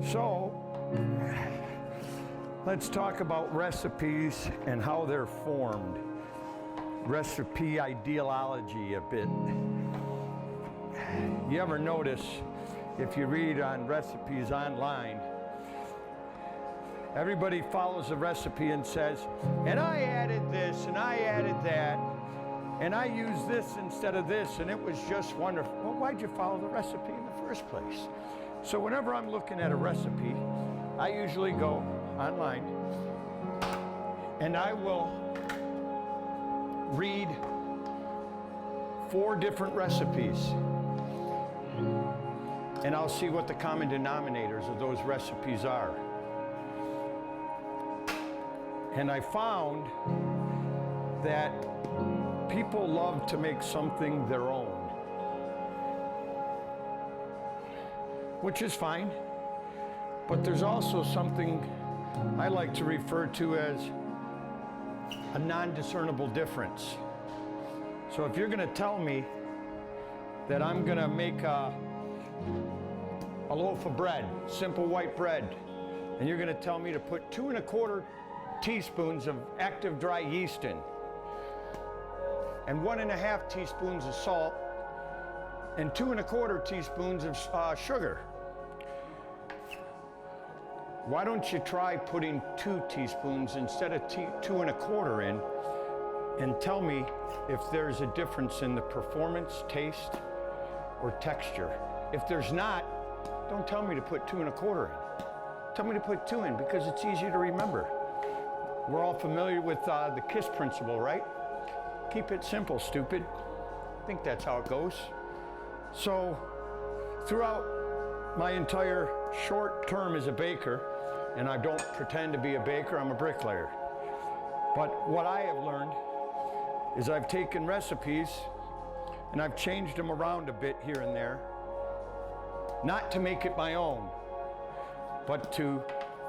So, let's talk about recipes and how they're formed. Recipe ideology a bit. You ever notice, if you read on recipes online, everybody follows a recipe and says, and I added this, and I added that, and I used this instead of this, and it was just wonderful. Well, why'd you follow the recipe in the first place? So whenever I'm looking at a recipe, I usually go online and I will read 4 different recipes and I'll see what the common denominators of those recipes are. And I found that people love to make something their own, which is fine, but there's also something I like to refer to as a non-discernible difference. So if you're gonna tell me that I'm gonna make a loaf of bread, simple white bread, and you're gonna tell me to put 2 1/4 teaspoons of active dry yeast in, and 1 1/2 teaspoons of salt, and 2 1/4 teaspoons of sugar. Why don't you try putting 2 teaspoons instead of 2 1/4 in, and tell me if there's a difference in the performance, taste, or texture. If there's not, don't tell me to put 2 1/4 in. Tell me to put 2 in because it's easier to remember. We're all familiar with the KISS principle, right? Keep it simple, stupid. I think that's how it goes. So, throughout my entire short term as a baker, and I don't pretend to be a baker, I'm a bricklayer. But what I have learned is I've taken recipes and I've changed them around a bit here and there, not to make it my own, but to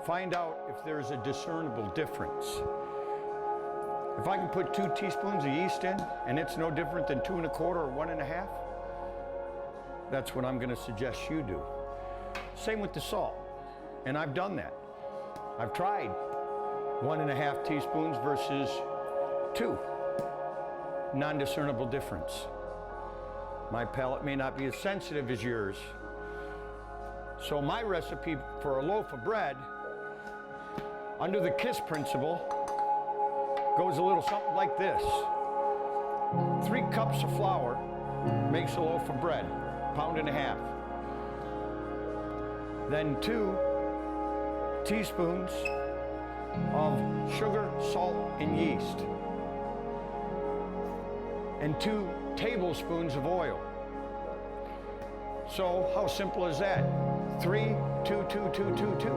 find out if there's a discernible difference. If I can put 2 teaspoons of yeast in and it's no different than 2 1/4 or 1 1/2, that's what I'm going to suggest you do. Same with the salt, and I've done that. I've tried 1 1/2 teaspoons versus 2. Non-discernible difference. My palate may not be as sensitive as yours. So my recipe for a loaf of bread, under the KISS principle, goes a little something like this. 3 cups of flour makes a loaf of bread, 1.5 pounds. Then 2 teaspoons of sugar, salt, and yeast. And 2 tablespoons of oil. So how simple is that? 3, 2, 2, 2, 2, 2.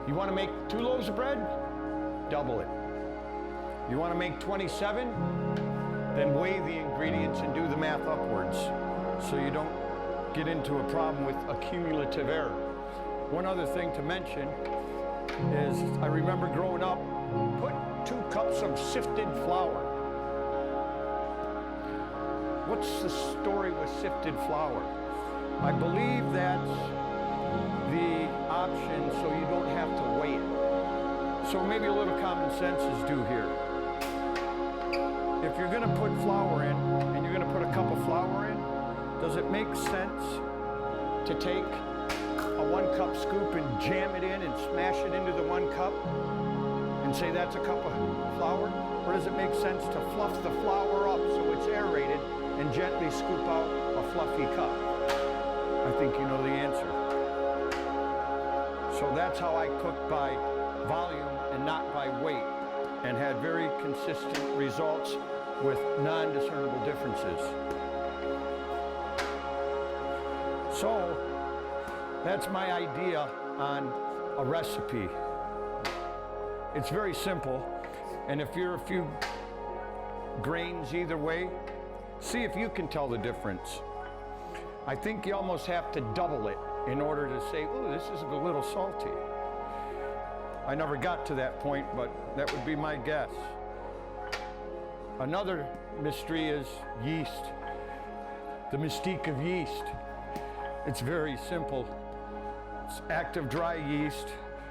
You want to make 2 loaves of bread? Double it. You want to make 27? Then weigh the ingredients and do the math upwards so you don't get into a problem with accumulative error. One other thing to mention is I remember growing up, put 2 cups of sifted flour What's the story with sifted flour? I believe that's the option so you don't have to weigh it. So maybe a little common sense is due here. If you're going to put flour in, and you're going to put a cup of flour in, does it make sense to take a 1 cup scoop and jam it in and smash it into the 1 cup and say that's a cup of flour? Or does it make sense to fluff the flour up so it's aerated and gently scoop out a fluffy cup? I think you know the answer. So that's how I cook by volume and not by weight, and had very consistent results with non-discernible differences. So that's my idea on a recipe. It's very simple, and if you're a few grains either way, see if you can tell the difference. I think you almost have to double it in order to say, oh, this is a little salty. I never got to that point, but that would be my guess. Another mystery is yeast, the mystique of yeast. It's very simple. It's active dry yeast,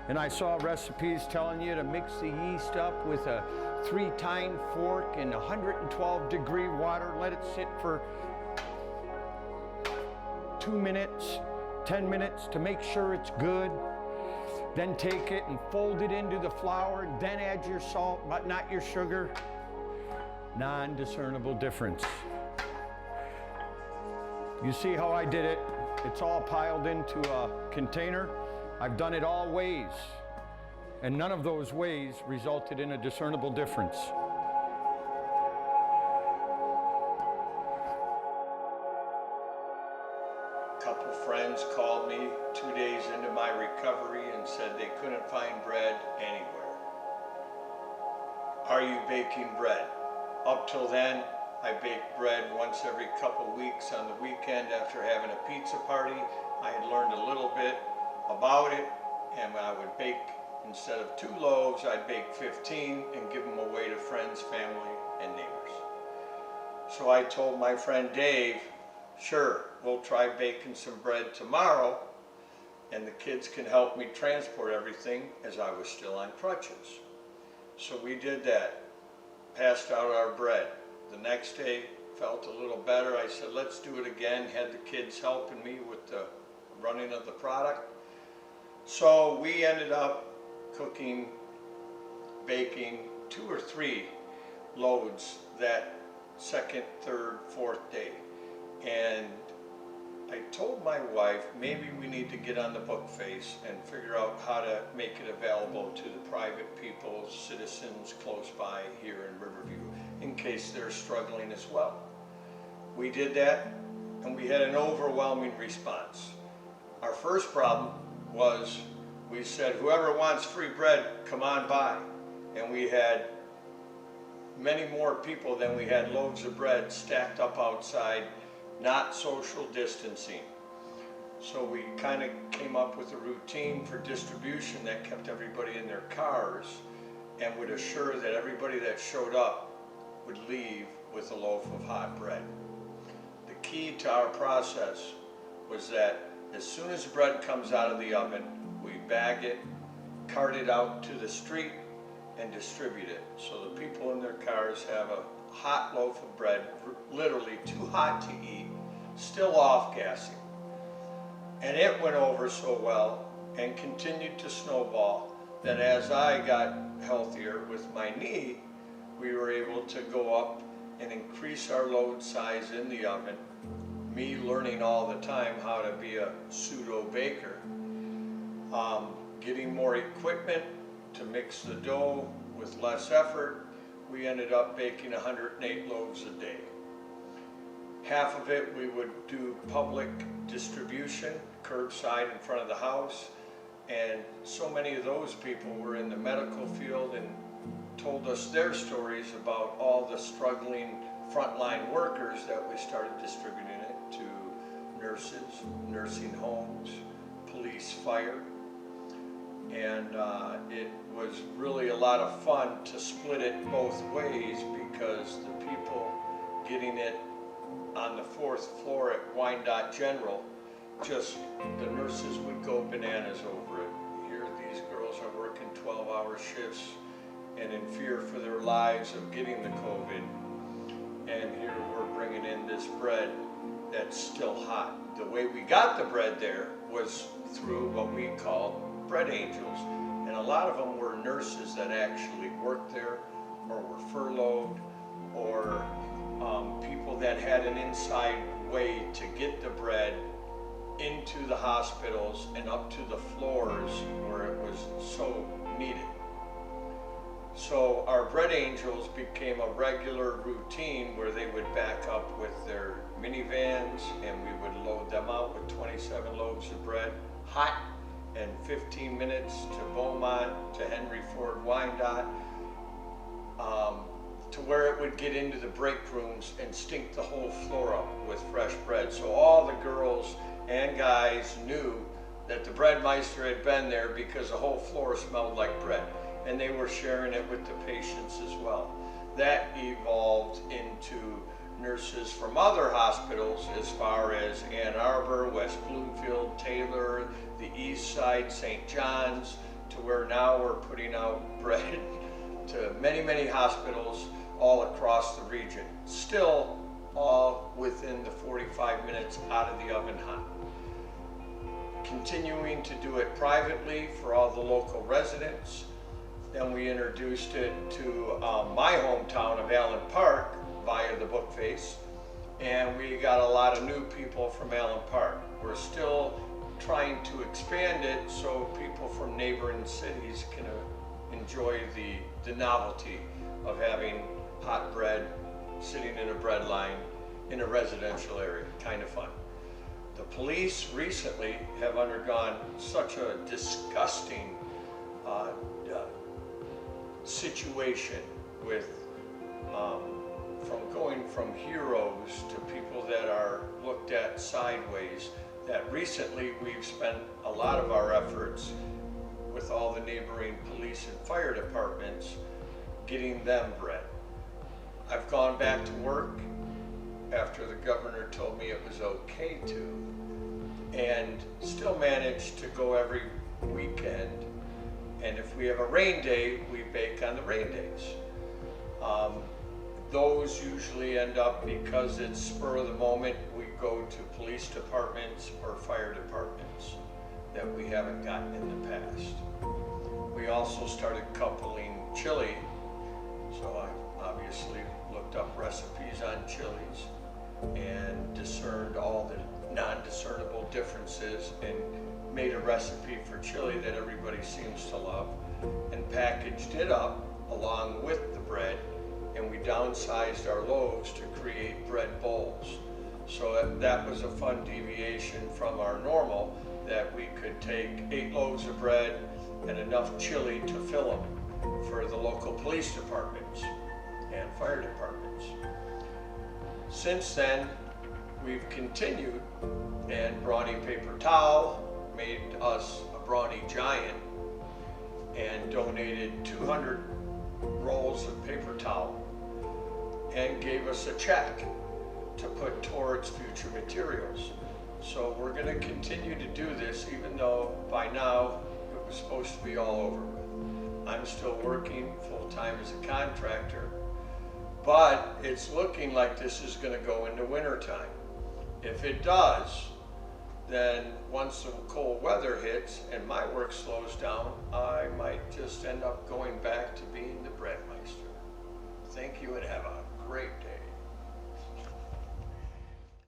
and I saw recipes telling you to mix the yeast up with a 3-tine fork in 112-degree water, let it sit for 2 minutes, 10 minutes to make sure it's good. Then take it and fold it into the flour, then add your salt, but not your sugar. Non-discernible difference. You see how I did it? It's all piled into a container. I've done it all ways, and none of those ways resulted in a discernible difference. A couple friends called me 2 days into my recovery and said they couldn't find bread anywhere. Are you baking bread? Up till then, I baked bread once every couple weeks on the weekend after having a pizza party. I had learned a little bit about it, and when I would bake, instead of 2 loaves, I'd bake 15 and give them away to friends, family, and neighbors. So I told my friend Dave, sure, we'll try baking some bread tomorrow, and the kids can help me transport everything as I was still on crutches. So we did that. Passed out our bread. The next day, felt a little better. I said, let's do it again. Had the kids helping me with the running of the product. So we ended up cooking, baking 2 or 3 loads that second, third, fourth day. And I told my wife, maybe we need to get on the book face and figure out how to make it available to the private people, citizens close by here in Riverview, in case they're struggling as well. We did that, and we had an overwhelming response. Our first problem was we said, whoever wants free bread, come on by. And we had many more people than we had loaves of bread stacked up outside, not social distancing. So we kind of came up with a routine for distribution that kept everybody in their cars and would assure that everybody that showed up would leave with a loaf of hot bread. The key to our process was that as soon as bread comes out of the oven, we bag it, cart it out to the street, and distribute it. So the people in their cars have a hot loaf of bread, literally too hot to eat, still off gassing. And it went over so well and continued to snowball that as I got healthier with my knee, we were able to go up and increase our load size in the oven. Me learning all the time how to be a pseudo baker. Getting more equipment to mix the dough with less effort, we ended up baking 108 loaves a day. Half of it we would do public distribution, curbside in front of the house, and so many of those people were in the medical field and told us their stories about all the struggling frontline workers that we started distributing it to: nurses, nursing homes, police, fire. And it was really a lot of fun to split it both ways, because the people getting it on the 4th floor at Wyandotte General, just the nurses would go bananas over it. Here these girls are working 12-hour shifts and in fear for their lives of getting the COVID. And here we're bringing in this bread that's still hot. The way we got the bread there was through what we call bread angels. And a lot of them were nurses that actually worked there or were furloughed, or people that had an inside way to get the bread into the hospitals and up to the floors where it was so needed. So our bread angels became a regular routine where they would back up with their minivans and we would load them out with 27 loaves of bread, hot, and 15 minutes to Beaumont, to Henry Ford, Wyandotte, to where it would get into the break rooms and stink the whole floor up with fresh bread. So all the girls and guys knew that the Breadmeister had been there because the whole floor smelled like bread. And they were sharing it with the patients as well. That evolved into nurses from other hospitals as far as Ann Arbor, West Bloomfield, Taylor, the East Side, St. John's, to where now we're putting out bread to many, many hospitals all across the region. Still all within the 45 minutes out of the oven hot. Continuing to do it privately for all the local residents. Then we introduced it to my hometown of Allen Park via the Bookface, and we got a lot of new people from Allen Park. We're still trying to expand it so people from neighboring cities can enjoy the novelty of having hot bread sitting in a bread line in a residential area. Kind of fun. The police recently have undergone such a disgusting situation with going from heroes to people that are looked at sideways, that recently we've spent a lot of our efforts with all the neighboring police and fire departments getting them bread. I've gone back to work after the governor told me it was okay to, and still managed to go every weekend. And if we have a rain day, we bake on the rain days. Those usually end up, because it's spur of the moment, we go to police departments or fire departments that we haven't gotten in the past. We also started coupling chili, so I obviously looked up recipes on chilies and discerned all the non-discernible differences and made a recipe for chili that everybody seems to love, and packaged it up along with the bread, and we downsized our loaves to create bread bowls. So that was a fun deviation from our normal, that we could take 8 loaves of bread and enough chili to fill them for the local police departments and fire departments. Since then, we've continued, and Brawny Paper Towel made us a Brawny Giant and donated 200 rolls of paper towel and gave us a check to put towards future materials. So we're going to continue to do this, even though by now it was supposed to be all over with. I'm still working full-time as a contractor, but it's looking like this is going to go into wintertime. If it does, then once the cold weather hits and my work slows down, I might just end up going back to being the Breadmeister.